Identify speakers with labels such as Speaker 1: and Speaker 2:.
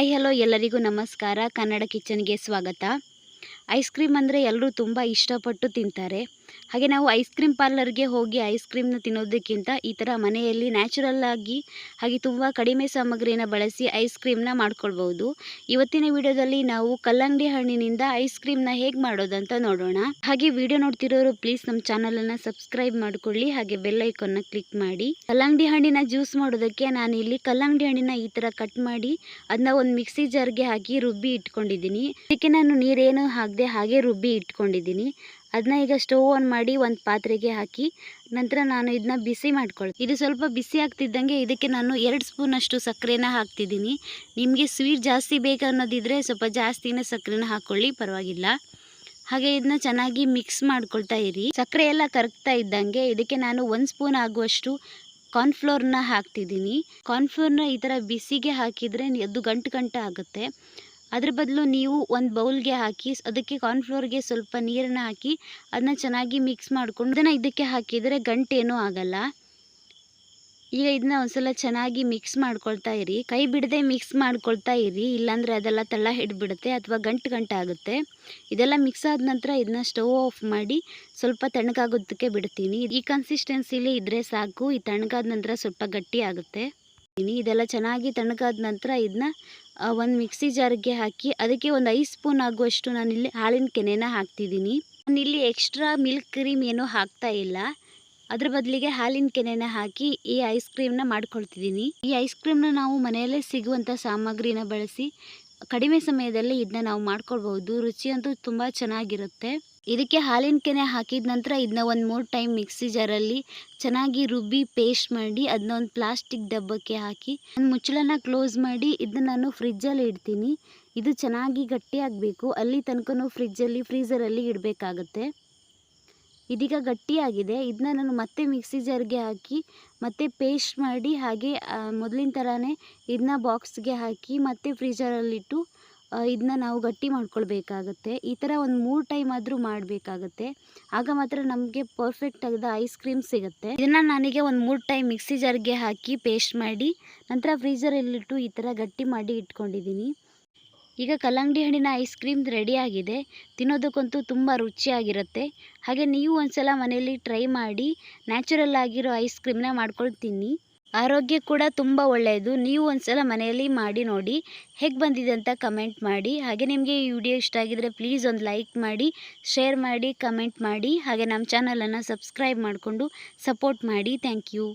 Speaker 1: Hi hello ಎಲ್ಲರಿಗೂ ನಮಸ್ಕಾರ. ಕನ್ನಡ ಕಿಚನ್ಗೆ ಸ್ವಾಗತ. ಐಸ್ ಕ್ರೀಮ್ ಅಂದರೆ ಎಲ್ಲರೂ ತುಂಬ ಇಷ್ಟಪಟ್ಟು ತಿಂತಾರೆ. ಹಾಗೆ ನಾವು ಐಸ್ ಕ್ರೀಮ್ ಪಾರ್ಲರ್ಗೆ ಹೋಗಿ ಐಸ್ ಕ್ರೀಮ್ನ ತಿನ್ನೋದಕ್ಕಿಂತ ಈ ಥರ ಮನೆಯಲ್ಲಿ ನ್ಯಾಚುರಲ್ ಆಗಿ ಹಾಗೆ ತುಂಬ ಕಡಿಮೆ ಸಾಮಗ್ರಿನ ಬಳಸಿ ಐಸ್ ಕ್ರೀಮ್ನ ಮಾಡ್ಕೊಳ್ಬೋದು. ಇವತ್ತಿನ ವಿಡಿಯೋದಲ್ಲಿ ನಾವು ಕಲ್ಲಂಗಡಿ ಹಣ್ಣಿನಿಂದ ಐಸ್ ಕ್ರೀಮ್ನ ಹೇಗೆ ಮಾಡೋದಂತ ನೋಡೋಣ. ಹಾಗೆ ವಿಡಿಯೋ ನೋಡ್ತಿರೋರು ಪ್ಲೀಸ್ ನಮ್ಮ ಚಾನಲನ್ನು ಸಬ್ಸ್ಕ್ರೈಬ್ ಮಾಡ್ಕೊಳ್ಳಿ, ಹಾಗೆ ಬೆಲ್ ಐಕಾನ್ನ ಕ್ಲಿಕ್ ಮಾಡಿ. ಕಲ್ಲಂಗಡಿ ಹಣ್ಣಿನ ಜ್ಯೂಸ್ ಮಾಡೋದಕ್ಕೆ ನಾನಿಲ್ಲಿ ಕಲ್ಲಂಗಡಿ ಹಣ್ಣಿನ ಈ ಥರ ಕಟ್ ಮಾಡಿ ಅದನ್ನ ಒಂದು ಮಿಕ್ಸಿ ಜಾರ್ಗೆ ಹಾಕಿ ರುಬ್ಬಿ ಇಟ್ಕೊಂಡಿದ್ದೀನಿ. ಇದಕ್ಕೆ ನಾನು ನೀರೇನು ಹಾಕದೆ ಹಾಗೆ ರುಬ್ಬಿ ಇಟ್ಕೊಂಡಿದ್ದೀನಿ. ಅದನ್ನ ಈಗ ಸ್ಟವ್ ಆನ್ ಮಾಡಿ ಒಂದು ಪಾತ್ರೆಗೆ ಹಾಕಿ ನಂತರ ನಾನು ಇದನ್ನ ಬಿಸಿ ಮಾಡ್ಕೊಳ್ತೀನಿ. ಇದು ಸ್ವಲ್ಪ ಬಿಸಿ ಆಗ್ತಿದ್ದಂಗೆ ಇದಕ್ಕೆ ನಾನು 2 ಸ್ಪೂನ್ ಅಷ್ಟು ಸಕ್ಕರೆನ ಹಾಕ್ತಿದ್ದೀನಿ. ನಿಮಗೆ ಸ್ವೀಟ್ ಜಾಸ್ತಿ ಬೇಕು ಅನ್ನೋದಿದ್ರೆ ಸ್ವಲ್ಪ ಜಾಸ್ತಿನೇ ಸಕ್ಕರೆನ ಹಾಕ್ಕೊಳ್ಳಿ, ಪರವಾಗಿಲ್ಲ. ಹಾಗೆ ಇದನ್ನ ಚೆನ್ನಾಗಿ ಮಿಕ್ಸ್ ಮಾಡ್ಕೊಳ್ತಾ ಇರಿ. ಸಕ್ಕರೆ ಎಲ್ಲ ಕರಗ್ತಾ ಇದ್ದಂಗೆ ಇದಕ್ಕೆ ನಾನು 1 ಸ್ಪೂನ್ ಆಗುವಷ್ಟು ಕಾರ್ನ್ಫ್ಲೋರ್ನ ಹಾಕ್ತಿದ್ದೀನಿ. ಕಾರ್ನ್ಫ್ಲೋರ್ನ ಈ ಥರ ಬಿಸಿಗೆ ಹಾಕಿದರೆ ಅದು ಗಂಟು ಆಗುತ್ತೆ. ಅದ್ರ ಬದಲು ನೀವು ಒಂದು ಬೌಲ್ಗೆ ಹಾಕಿ ಅದಕ್ಕೆ ಕಾರ್ನ್ಫ್ಲೋರ್ಗೆ ಸ್ವಲ್ಪ ನೀರನ್ನು ಹಾಕಿ ಅದನ್ನ ಚೆನ್ನಾಗಿ ಮಿಕ್ಸ್ ಮಾಡ್ಕೊಂಡು ಅದನ್ನು ಇದಕ್ಕೆ ಹಾಕಿದರೆ ಗಂಟೇನೂ ಆಗಲ್ಲ. ಈಗ ಇದನ್ನ ಒಂದ್ಸಲ ಚೆನ್ನಾಗಿ ಮಿಕ್ಸ್ ಮಾಡ್ಕೊಳ್ತಾ ಇರಿ. ಕೈ ಬಿಡದೆ ಮಿಕ್ಸ್ ಮಾಡ್ಕೊಳ್ತಾ ಇರಿ, ಇಲ್ಲಾಂದರೆ ಅದೆಲ್ಲ ತಳ ಹಿಡ್ಬಿಡುತ್ತೆ ಅಥವಾ ಗಂಟು ಆಗುತ್ತೆ. ಇದೆಲ್ಲ ಮಿಕ್ಸ್ ಆದ ನಂತರ ಇದನ್ನ ಸ್ಟವ್ ಆಫ್ ಮಾಡಿ ಸ್ವಲ್ಪ ತಣ್ಣಗಾಗೋದಕ್ಕೆ ಬಿಡ್ತೀನಿ. ಈ ಕನ್ಸಿಸ್ಟೆನ್ಸಿಲಿ ಇದ್ದರೆ ಸಾಕು. ಈ ತಣ್ಣಗಾದ ನಂತರ ಸ್ವಲ್ಪ ಗಟ್ಟಿ ಆಗುತ್ತೆ. ಇದೆಲ್ಲ ಚೆನ್ನಾಗಿ ತಣ್ಣಗಾದ ನಂತರ ಇದನ್ನ ಒಂದು ಮಿಕ್ಸಿ ಜಾರ್ಗೆ ಹಾಕಿ ಅದಕ್ಕೆ ಒಂದು 5 ಸ್ಪೂನ್ ಆಗುವಷ್ಟು ನಾನಿಲ್ಲಿ ಹಾಲಿನ ಕೆನೆನ ಹಾಕ್ತಿದ್ದೀನಿ. ನಾನಿಲ್ಲಿ ಎಕ್ಸ್ಟ್ರಾ ಮಿಲ್ಕ್ ಕ್ರೀಮ್ ಏನೂ ಹಾಕ್ತಾ ಇಲ್ಲ. ಅದ್ರ ಬದಲಿಗೆ ಹಾಲಿನ ಕೆನೆನ ಹಾಕಿ ಈ ಐಸ್ ಕ್ರೀಮ್ನ ಮಾಡ್ಕೊಳ್ತಿದ್ದೀನಿ. ಈ ಐಸ್ ಕ್ರೀಮ್ನ ನಾವು ಮನೆಯಲ್ಲೇ ಸಿಗುವಂಥ ಸಾಮಗ್ರಿನ ಬಳಸಿ ಕಡಿಮೆ ಸಮಯದಲ್ಲಿ ಇದನ್ನ ನಾವು ಮಾಡ್ಕೊಳ್ಬಹುದು. ರುಚಿಯಂತೂ ತುಂಬ ಚೆನ್ನಾಗಿರುತ್ತೆ. ಇದಕ್ಕೆ ಹಾಲಿನ ಕೆನೆ ಹಾಕಿದ ನಂತರ ಇದನ್ನ ಒಂದು 3 ಟೈಮ್ ಮಿಕ್ಸಿ ಜಾರಲ್ಲಿ ಚೆನ್ನಾಗಿ ರುಬ್ಬಿ ಪೇಸ್ಟ್ ಮಾಡಿ ಅದನ್ನ ಒಂದು ಪ್ಲಾಸ್ಟಿಕ್ ಡಬ್ಬಕ್ಕೆ ಹಾಕಿ ಒಂದು ಮುಚ್ಚಳನ ಕ್ಲೋಸ್ ಮಾಡಿ ಇದನ್ನ ನಾನು ಫ್ರಿಜ್ಜಲ್ಲಿ ಇಡ್ತೀನಿ. ಇದು ಚೆನ್ನಾಗಿ ಗಟ್ಟಿಯಾಗಬೇಕು, ಅಲ್ಲಿ ತನಕ ಫ್ರೀಸರಲ್ಲಿ ಇಡಬೇಕಾಗತ್ತೆ. ಇದೀಗ ಗಟ್ಟಿಯಾಗಿದೆ. ಇದನ್ನ ನಾನು ಮತ್ತೆ ಮಿಕ್ಸಿ ಜಾರ್ಗೆ ಹಾಕಿ ಮತ್ತೆ ಪೇಸ್ಟ್ ಮಾಡಿ ಹಾಗೆ ಮೊದಲಿನ ಥರನೇ ಇದನ್ನ ಬಾಕ್ಸ್ಗೆ ಹಾಕಿ ಮತ್ತೆ ಫ್ರೀಜರಲ್ಲಿಟ್ಟು ಇದನ್ನ ನಾವು ಗಟ್ಟಿ ಮಾಡ್ಕೊಳ್ಬೇಕಾಗತ್ತೆ. ಈ ಥರ ಒಂದು 3 ಟೈಮ್ ಆದರೂ ಮಾಡಬೇಕಾಗತ್ತೆ. ಆಗ ಮಾತ್ರ ನಮಗೆ ಪರ್ಫೆಕ್ಟ್ ಆದ ಐಸ್ ಕ್ರೀಮ್ ಸಿಗುತ್ತೆ. ಇದನ್ನು ನಾನೀಗ ಒಂದು 3 ಟೈಮ್ ಮಿಕ್ಸಿ ಜಾರ್ಗೆ ಹಾಕಿ ಪೇಸ್ಟ್ ಮಾಡಿ ನಂತರ ಫ್ರೀಜರಲ್ಲಿಟ್ಟು ಈ ಥರ ಗಟ್ಟಿ ಮಾಡಿ ಇಟ್ಕೊಂಡಿದ್ದೀನಿ. ಈಗ ಕಲ್ಲಂಗಡಿ ಹಣ್ಣಿನ ಐಸ್ ಕ್ರೀಮ್ ರೆಡಿಯಾಗಿದೆ. ತಿನ್ನೋದಕ್ಕಂತೂ ತುಂಬ ರುಚಿಯಾಗಿರುತ್ತೆ. ಹಾಗೆ ನೀವು ಒಂದ್ಸಲ ಮನೆಯಲ್ಲಿ ಟ್ರೈ ಮಾಡಿ ನ್ಯಾಚುರಲ್ ಆಗಿರೋ ಐಸ್ ಕ್ರೀಮ್ನ ಮಾಡ್ಕೊಳ್ತೀನಿ. ಆರೋಗ್ಯ ಕೂಡ ತುಂಬ ಒಳ್ಳೆಯದು. ನೀವು ಒಂದ್ಸಲ ಮನೆಯಲ್ಲಿ ಮಾಡಿ ನೋಡಿ, ಹೇಗೆ ಬಂದಿದೆ ಅಂತ ಕಮೆಂಟ್ ಮಾಡಿ. ಹಾಗೆ ನಿಮಗೆ ಈ ವಿಡಿಯೋ ಇಷ್ಟ ಆಗಿದ್ರೆ ಪ್ಲೀಸ್ ಒಂದು ಲೈಕ್ ಮಾಡಿ, ಶೇರ್ ಮಾಡಿ, ಕಮೆಂಟ್ ಮಾಡಿ. ಹಾಗೆ ನಮ್ಮ ಚಾನಲನ್ನು ಸಬ್ಸ್ಕ್ರೈಬ್ ಮಾಡಿಕೊಂಡು ಸಪೋರ್ಟ್ ಮಾಡಿ. Thank you.